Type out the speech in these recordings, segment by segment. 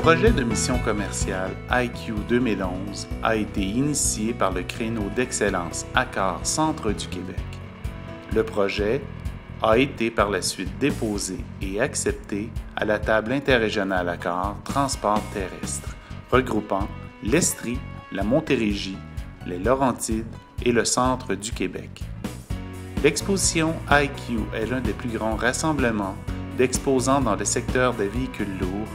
projet de mission commerciale IQ 2011 a été initié par le créneau d'excellence ACAR Centre du Québec. Le projet a été par la suite déposé et accepté à la table interrégionale ACAR Transport terrestre, regroupant l'Estrie, la Montérégie, les Laurentides et le centre du Québec. L'exposition IQ est l'un des plus grands rassemblements d'exposants dans le secteur des véhicules lourds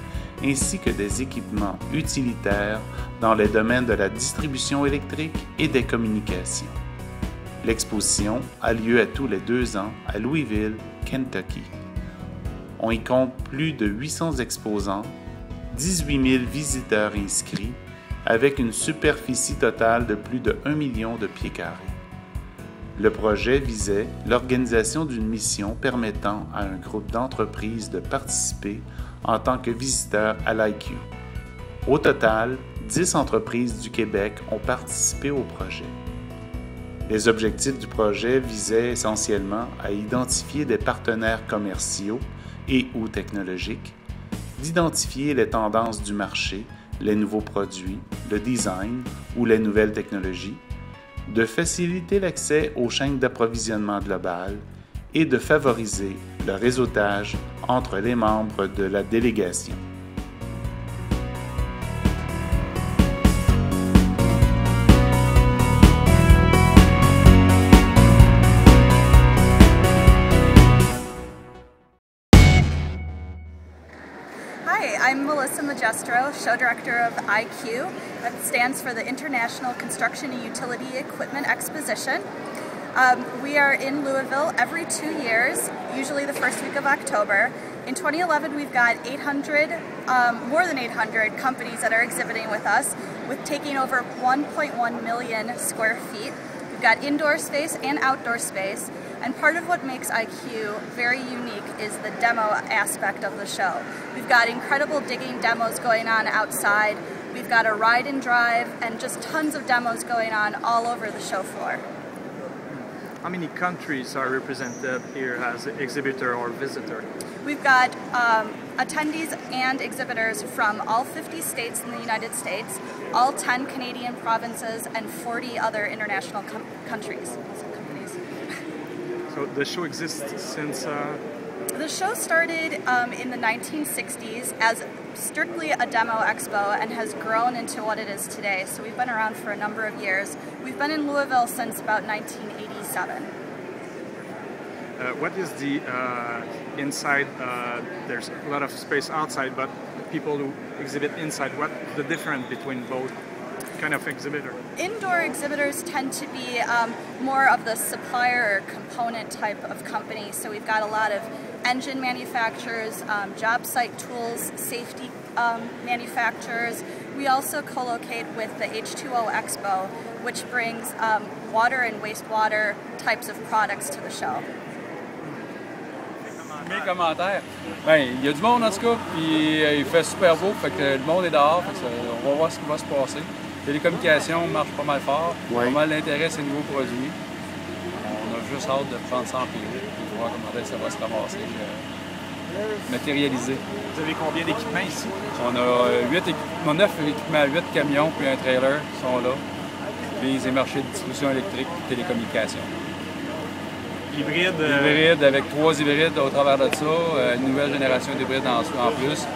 ainsi que des équipements utilitaires dans les domaines de la distribution électrique et des communications. L'exposition a lieu à tous les 2 ans à Louisville, Kentucky. On y compte plus de 800 exposants, 18 000 visiteurs inscrits, avec une superficie totale de plus de 1 million de pieds carrés. Le projet visait l'organisation d'une mission permettant à un groupe d'entreprises de participer en tant que visiteurs à l'IQ. Au total, 10 entreprises du Québec ont participé au projet. Les objectifs du projet visaient essentiellement à identifier des partenaires commerciaux et/ou technologiques, d'identifier les tendances du marché, les nouveaux produits, le design ou les nouvelles technologies, de faciliter l'accès aux chaînes d'approvisionnement globales et de favoriser le réseautage entre les membres de la délégation. Hi, I'm Melissa Magestro, show director of IQ. That stands for the International Construction and Utility Equipment Exposition. We are in Louisville every 2 years, usually the first week of October. In 2011, we've got more than 800 companies that are exhibiting with us, with taking over 1.1 million square feet. We've got indoor space and outdoor space, and part of what makes IQ very unique is the demo aspect of the show. We've got incredible digging demos going on outside. We've got a ride and drive and just tons of demos going on all over the show floor. How many countries are represented here as exhibitor or visitor? We've got attendees and exhibitors from all 50 states in the United States, all 10 Canadian provinces, and 40 other international countries. So the show exists since... The show started in the 1960s as strictly a demo expo and has grown into what it is today. So we've been around for a number of years. We've been in Louisville since about 1987. What is the inside? There's a lot of space outside, but people who exhibit inside, what's the difference between both kind of exhibitor? Indoor exhibitors tend to be more of the supplier or component type of company. So we've got a lot of engine manufacturers, job site tools, safety manufacturers. We also co-locate with the H2O Expo, which brings water and wastewater types of products to the show. Mes commentaires, il y a du monde en tout cas, puis il fait super beau, fait que le monde est dehors, fait que on va voir ce qui va se passer. Télécommunications marche pas mal fort, pas mal d'intérêt ces nouveaux produits. On a juste hâte de prendre ça en pile et voir comment ça va se ramasser, matérialiser. Vous avez combien d'équipements ici? On a 9 équipements, 8 camions puis un trailer qui sont là. Puis les marchés de distribution électrique et télécommunications. Hybride avec 3 hybrides au travers de ça, une nouvelle génération d'hybrides en plus.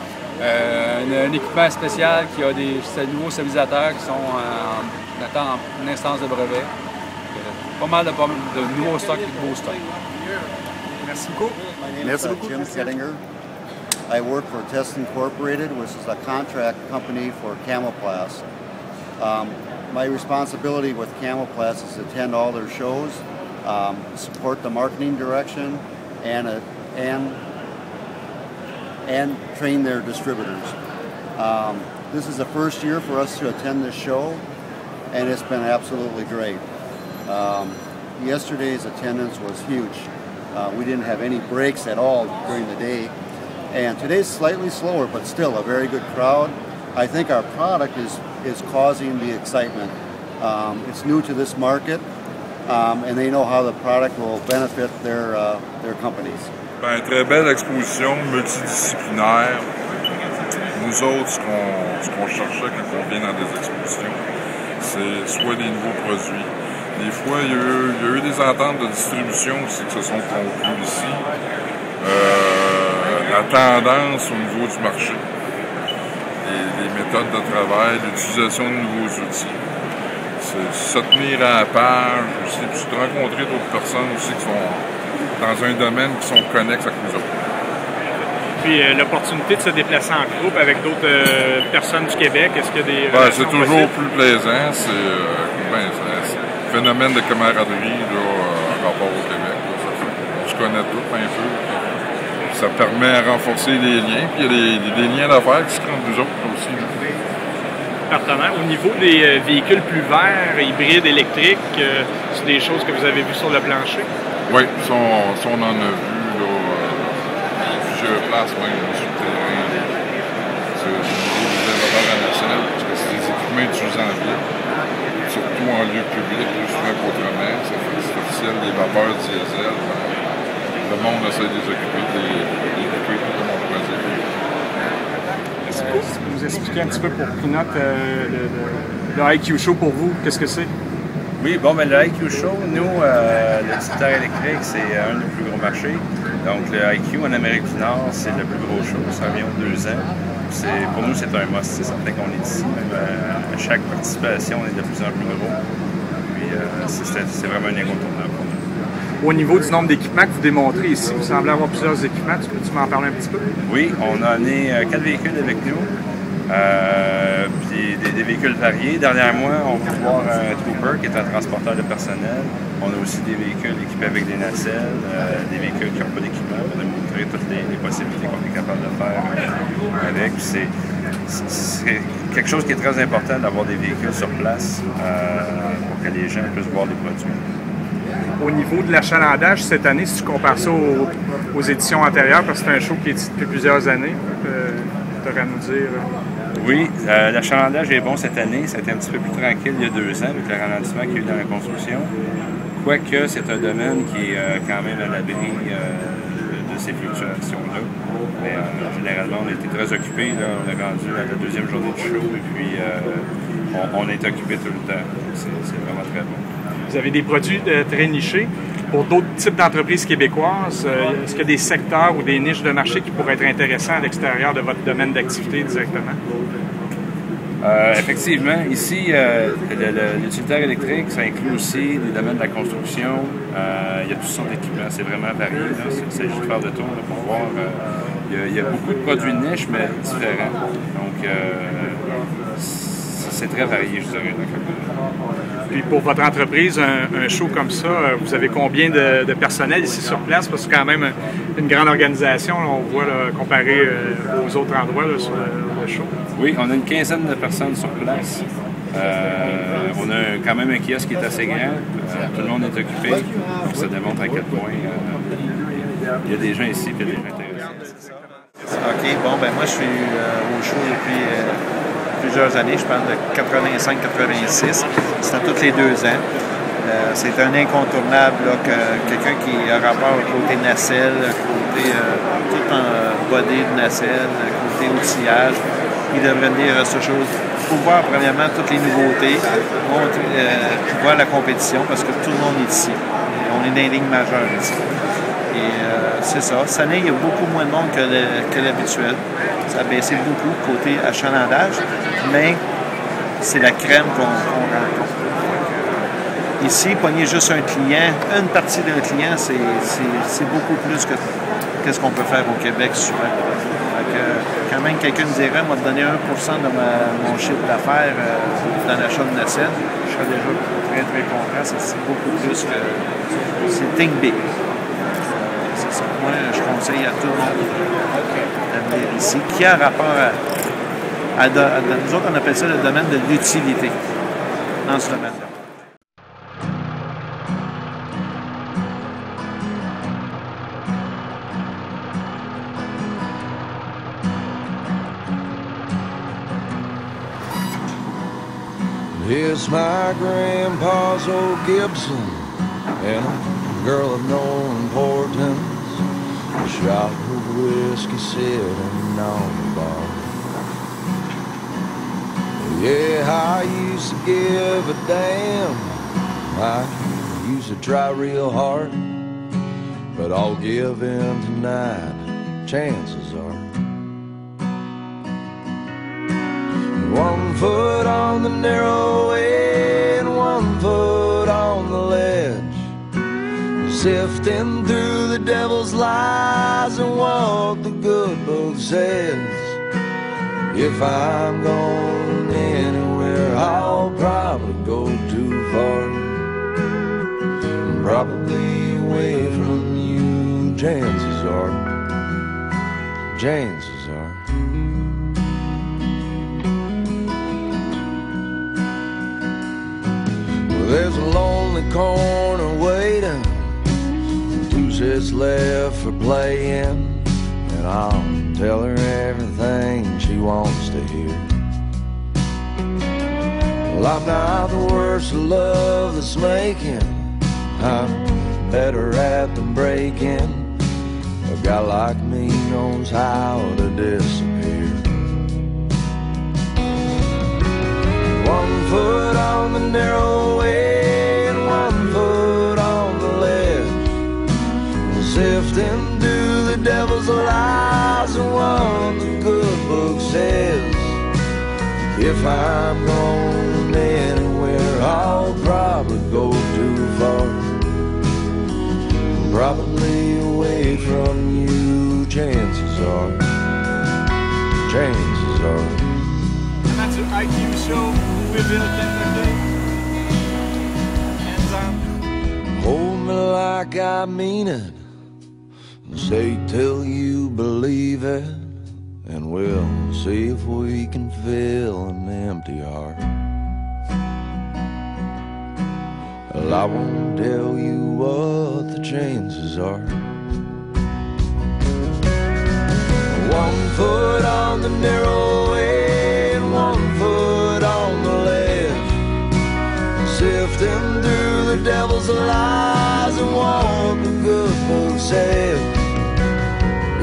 Un équipement spécial qui a des nouveaux stabilisateurs qui sont en instance de brevet. Pas mal de nouveaux stocks et de beaux stocks. Merci beaucoup. My name is Jim Kettinger. I work for Test Incorporated, which is a contract company for Camoplast. My responsibility with Camoplast is to attend all their shows, support the marketing direction, and train their distributors. This is the first year for us to attend this show, and it's been absolutely great. Yesterday's attendance was huge. We didn't have any breaks at all during the day, and today's slightly slower, but still a very good crowd. I think our product is causing the excitement. It's new to this market, and they know how the product will benefit their companies. Très belle exposition multidisciplinaire, Nous autres, ce qu'on cherchait quand on vient dans des expositions, c'est soit des nouveaux produits. Des fois, il y a eu des ententes de distribution aussi qui se sont conclues ici. La tendance au niveau du marché, les méthodes de travail, l'utilisation de nouveaux outils. C'est se tenir à la page aussi, puis de rencontrer d'autres personnes aussi qui sont dans un domaine qui sont connexes avec nous autres. Puis l'opportunité de se déplacer en groupe avec d'autres personnes du Québec, est-ce qu'il y a des c'est toujours plus plaisant. C'est un phénomène de camaraderie là, en rapport au Québec. Là, on se connaît tous un peu. Ça permet à renforcer les liens. Puis il y a des liens d'affaires qui se créent entre nous autres aussi. Partenaires. Au niveau des véhicules plus verts, hybrides, électriques, c'est des choses que vous avez vues sur le plancher? Oui, ça on en a vu là, plusieurs places même sur le terrain. C'est au niveau des développeurs nationaux, parce que c'est des équipements utilisés en ville, surtout en lieu public, souvent qu'autrement. C'est officiel, des vapeurs diesel. Le monde essaie de les occuper, de les occuper comme on pourrait dire. Est-ce que vous nous expliquer un petit peu pour Pinot le IQ Show pour vous, qu'est-ce que c'est? Oui, bon, ben le IQ Show, nous, l'utilitaire électrique, c'est un des plus gros marchés. Donc le IQ en Amérique du Nord, c'est le plus gros show, ça revient aux 2 ans. Pour nous, c'est un must, c'est certain qu'on est ici. Même à chaque participation, on est de plus en plus gros. Puis c'est vraiment un incontournable pour nous. Au niveau du nombre d'équipements que vous démontrez ici, vous semblez avoir plusieurs équipements. Tu m'en parler un petit peu? Oui, on a amené 4 véhicules avec nous. Puis des véhicules variés. Derrière moi, on peut voir un Trooper qui est un transporteur de personnel. On a aussi des véhicules équipés avec des nacelles, des véhicules qui n'ont pas d'équipement. On a montré toutes les possibilités qu'on est capable de faire avec. C'est quelque chose qui est très important d'avoir des véhicules sur place pour que les gens puissent voir les produits. Au niveau de l'achalandage cette année, si tu compares ça aux éditions antérieures, parce que c'est un show qui est depuis plusieurs années, tu aurais à nous dire. Oui, l'achalandage est bon cette année. Ça a été un petit peu plus tranquille il y a 2 ans avec le ralentissement qu'il y a eu dans la construction. Quoique c'est un domaine qui est quand même à l'abri de ces fluctuations-là. Mais généralement, on a été très occupés. Là. On est rendu à la 2e journée du show et puis on est occupé tout le temps. C'est vraiment très bon. Vous avez des produits très nichés. Pour d'autres types d'entreprises québécoises, est-ce qu'il y a des secteurs ou des niches de marché qui pourraient être intéressants à l'extérieur de votre domaine d'activité directement? Effectivement, ici, l'utilitaire électrique, ça inclut aussi les domaines de la construction. Il y a toutes sortes d'équipements, c'est vraiment varié. Il s'agit de faire le tour pour voir. Il y a beaucoup de produits de niche, mais différents. Donc, c'est très varié, je dirais. Puis pour votre entreprise, un show comme ça, vous avez combien de personnel ici sur place? Parce que c'est quand même une grande organisation, là, on voit là, comparé aux autres endroits là, sur le show. Oui, on a une quinzaine de personnes sur place. On a quand même un kiosque qui est assez grand. Tout le monde est occupé. Donc ça démontre à quel point il y a des gens ici et des gens intéressés. OK, bon, ben moi je suis au show depuis plusieurs années, je parle de 85-86, c'est à tous les 2 ans. C'est un incontournable, là, quelqu'un qui a rapport au côté nacelle, côté tout en body de nacelle, côté outillage, il devrait venir à ce chose pour voir premièrement toutes les nouveautés, voir la compétition parce que tout le monde est ici. On est dans les lignes majeures ici. Et c'est ça. Cette année, il y a beaucoup moins de monde que l'habituel. Ça a baissé beaucoup côté achalandage, mais c'est la crème qu'on rencontre. Ici, pogner juste un client, une partie d'un client, c'est beaucoup plus que ce qu'on peut faire au Québec souvent. Quand même, quelqu'un me dirait, moi, de donner 1% de mon chiffre d'affaires dans l'achat de nacelle, je serais déjà très, très content. C'est beaucoup plus que... C'est think big. C'est ça. Moi, je conseille à tout le monde de venir ici, qui a rapport à nous autres, on appelle ça le domaine de l'utilité, dans ce domaine-là. It's my grandpa's old Gibson and a girl of no importance. A shot of whiskey sitting on the bar. Yeah, I used to give a damn. I used to try real hard, but I'll give in tonight, chances are. 1 foot on the narrow way and 1 foot on the ledge, sifting through the devil's lies and what the good book says. If I'm going anywhere, I'll probably go too far, probably away from you, chances are, chances are. Well, there's a lonely corner waiting, 2 sets left for playing, and I'll tell her everything she wants to hear. Well, I'm not the worst of love that's making, I'm better at the breaking. A guy like me knows how to disappear. 1 foot on the narrow way and 1 foot on the ledge, sifting through the devil's lies and what the good book says. If I'm going anywhere, I'll probably go too far, probably away from you, chances are, chances are. And that's an IQ show, Louisville, Kentucky. Hands on. Hold me like I mean it, say till you believe it, and we'll see if we can fill an empty heart. Well, I won't tell you what the chances are. 1 foot on the narrow way and 1 foot on the ledge, sifting through the devil's lies and what the good book says.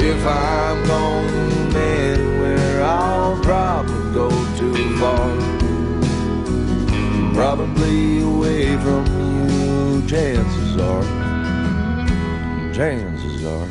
If I'm going anywhere, I'll probably go too far, probably away from you, chances are, chances are.